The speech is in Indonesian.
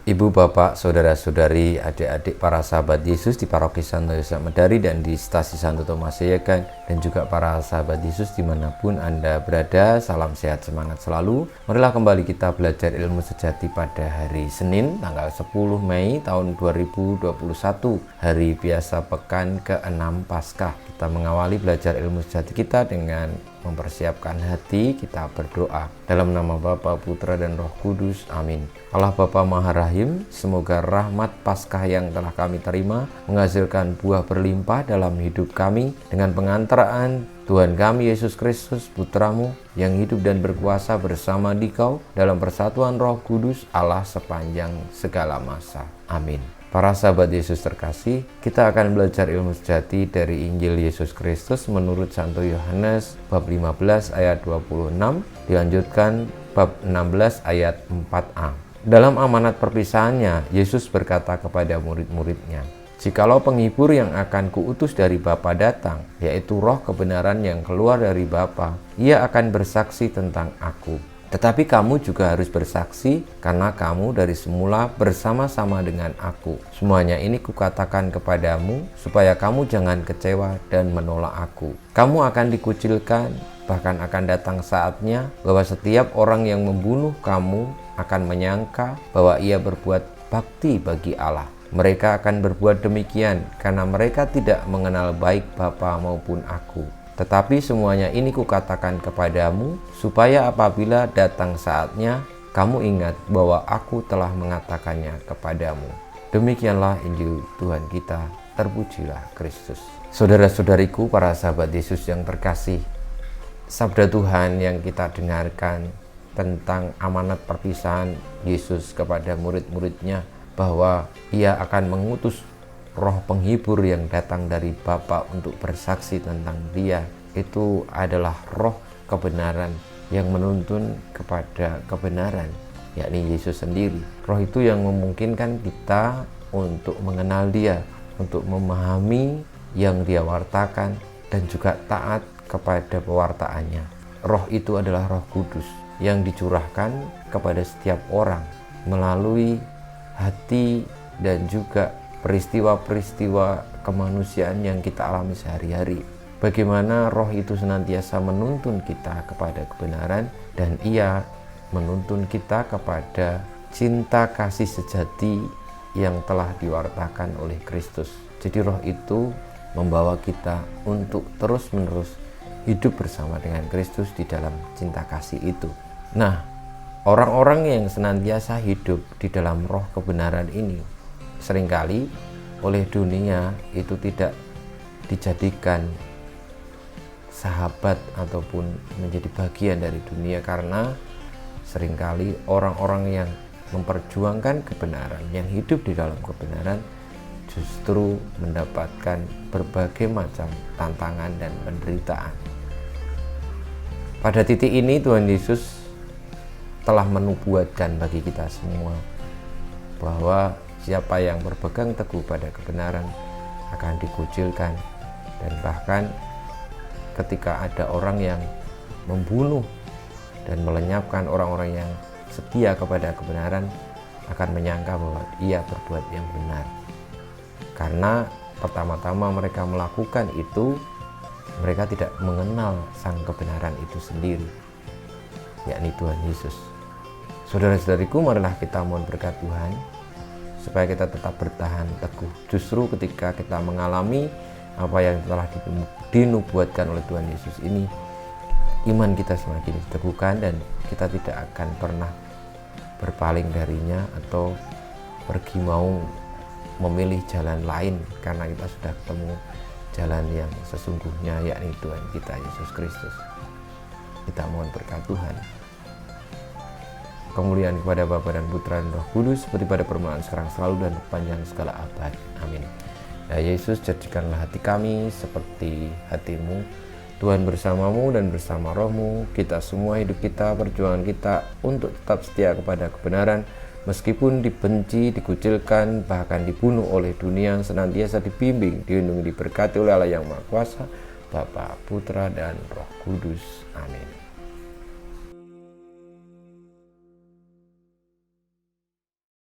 Ibu, Bapak, Saudara-saudari, adik-adik para sahabat Yesus di Paroki Santo Yosef Medari dan di Stasi Santo Thomas Yekan, dan juga para sahabat Yesus dimanapun Anda berada, salam sehat semangat selalu. Marilah kembali kita belajar ilmu sejati pada hari Senin tanggal 10 Mei tahun 2021, hari biasa pekan ke-6 Paskah. Kita mengawali belajar ilmu sejati kita dengan mempersiapkan hati, kita berdoa. Dalam nama Bapa, Putra, dan Roh Kudus. Amin. Allah Bapa Maha Rahim, semoga rahmat Paskah yang telah kami terima menghasilkan buah berlimpah dalam hidup kami dengan pengantaraan Tuhan kami Yesus Kristus, Putramu, yang hidup dan berkuasa bersama Dikau dalam persatuan Roh Kudus Allah sepanjang segala masa. Amin. Para sahabat Yesus terkasih, kita akan belajar ilmu sejati dari Injil Yesus Kristus menurut Santo Yohanes bab 15 ayat 26, dilanjutkan bab 16 ayat 4a. Dalam amanat perpisahannya, Yesus berkata kepada murid-muridnya, "Jikalau penghibur yang akan kuutus dari Bapa datang, yaitu roh kebenaran yang keluar dari Bapa, ia akan bersaksi tentang aku. Tetapi kamu juga harus bersaksi karena kamu dari semula bersama-sama dengan aku. Semuanya ini kukatakan kepadamu supaya kamu jangan kecewa dan menolak aku. Kamu akan dikucilkan, bahkan akan datang saatnya bahwa setiap orang yang membunuh kamu akan menyangka bahwa ia berbuat bakti bagi Allah. Mereka akan berbuat demikian karena mereka tidak mengenal baik Bapa maupun aku. Tetapi semuanya ini kukatakan kepadamu, supaya apabila datang saatnya, kamu ingat bahwa aku telah mengatakannya kepadamu." Demikianlah Injil Tuhan kita, terpujilah Kristus. Saudara-saudariku, para sahabat Yesus yang terkasih, sabda Tuhan yang kita dengarkan tentang amanat perpisahan Yesus kepada murid-muridnya, bahwa ia akan mengutus roh penghibur yang datang dari Bapa untuk bersaksi tentang Dia, itu adalah roh kebenaran yang menuntun kepada kebenaran, yakni Yesus sendiri. Roh itu yang memungkinkan kita untuk mengenal Dia, untuk memahami yang Dia wartakan, dan juga taat kepada pewartaannya. Roh itu adalah Roh Kudus yang dicurahkan kepada setiap orang melalui hati dan juga peristiwa-peristiwa kemanusiaan yang kita alami sehari-hari. Bagaimana roh itu senantiasa menuntun kita kepada kebenaran, dan ia menuntun kita kepada cinta kasih sejati yang telah diwartakan oleh Kristus. Jadi roh itu membawa kita untuk terus-menerus hidup bersama dengan Kristus di dalam cinta kasih itu. Nah, orang-orang yang senantiasa hidup di dalam roh kebenaran ini seringkali oleh dunia itu tidak dijadikan sahabat ataupun menjadi bagian dari dunia, karena seringkali orang-orang yang memperjuangkan kebenaran, yang hidup di dalam kebenaran, justru mendapatkan berbagai macam tantangan dan penderitaan. Pada titik ini Tuhan Yesus telah menubuatkan bagi kita semua bahwa siapa yang berpegang teguh pada kebenaran akan dikucilkan, dan bahkan ketika ada orang yang membunuh dan melenyapkan orang-orang yang setia kepada kebenaran, akan menyangka bahwa ia berbuat yang benar. Karena pertama-tama mereka melakukan itu, mereka tidak mengenal sang kebenaran itu sendiri, yakni Tuhan Yesus. Saudara-saudariku, marilah kita mohon berkat Tuhan supaya kita tetap bertahan teguh. Justru ketika kita mengalami apa yang telah dinubuatkan oleh Tuhan Yesus ini, iman kita semakin diteguhkan dan kita tidak akan pernah berpaling darinya atau pergi mau memilih jalan lain, karena kita sudah ketemu jalan yang sesungguhnya, yakni Tuhan kita Yesus Kristus. Kita mohon berkat Tuhan. Kemuliaan kepada Bapa dan Putra dan Roh Kudus, seperti pada permulaan, sekarang, selalu, dan sepanjang segala abad. Amin. Ya Yesus, jadikanlah hati kami seperti hati-Mu. Tuhan bersamamu dan bersama rohmu, kita semua hidup kita, perjuangan kita untuk tetap setia kepada kebenaran, meskipun dibenci, dikucilkan, bahkan dibunuh oleh dunia, senantiasa dibimbing, dilindungi, diberkati oleh Allah yang Maha Kuasa, Bapa, Putra, dan Roh Kudus. Amin.